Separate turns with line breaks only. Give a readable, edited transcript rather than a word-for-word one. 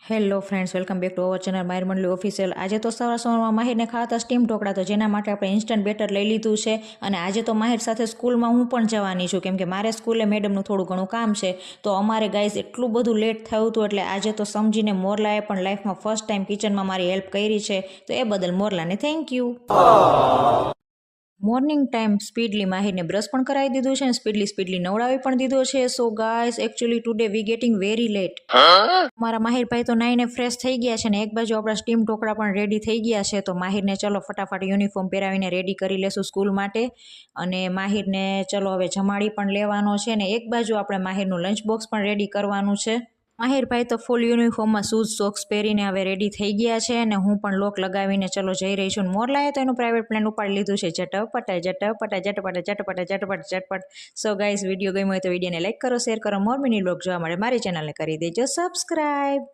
Hello friends, welcome back to our channel Mahir Mandali official. આજે તો સવારમાં માહિરને ખાતા સ્ટીમ ઢોકળા, તો જેના માટે આપણે ઇન્સ્ટન્ટ બેટર લઈ લીધું છે. અને આજે તો માહિર સાથે સ્કૂલમાં હું પણ જવાની છું, કેમ કે મારે સ્કૂલે મેડમનું થોડું ઘણું કામ છે. તો અમારે ગાઈઝ એટલું બધું લેટ થયું હતું, એટલે આજે તો સમજીને મોરલાએ પણ લાઈફમાં ફર્સ્ટ ટાઈમ કિચનમાં મારી હેલ્પ કરી છે. તો એ બદલ મોરલાને thank you. Morning time speedly માહિરને બ્રશ પણ કરાવી દીધું છે અને સ્પીડલી નવડાવી પણ દીધો છે. So guys, actually today we getting very late. મારા માહિરભાઈ તો નાઈને ફ્રેશ થઈ ગયા છે ને એક બાજુ આપણા સ્ટીમ ઢોકળા પણ રેડી થઈ ગયા છે. તો માહિરને ચલો ફટાફટ યુનિફોર્મ પહેરાવીને રેડી કરી લેશું સ્કૂલ માટે. અને માહિરને ચલો હવે જમાડી પણ લેવાનો છે ને એક બાજુ આપણે માહિરનું લંચ બોક્સ પણ રેડી કરવાનું છે. માહિરભાઈ તો ફૂલ યુનિફોર્મમાં શૂઝ સોક્સ પહેરીને હવે રેડી થઈ ગયા છે અને હું પણ લોક લગાવીને ચલો જઈ રહી છું. મોરલાએ તો એનું પ્રાઇવેટ પ્લેન ઉપાડી લીધું છે. ઝટપટ. સો ગાઈઝ, વિડીયો ગમ્યો હોય તો વિડીયોને લાઈક કરો, શેર કરો. મોર મિની બ્લોગ જોવા માટે મારી ચેનલને કરી દેજો સબસ્ક્રાઈબ.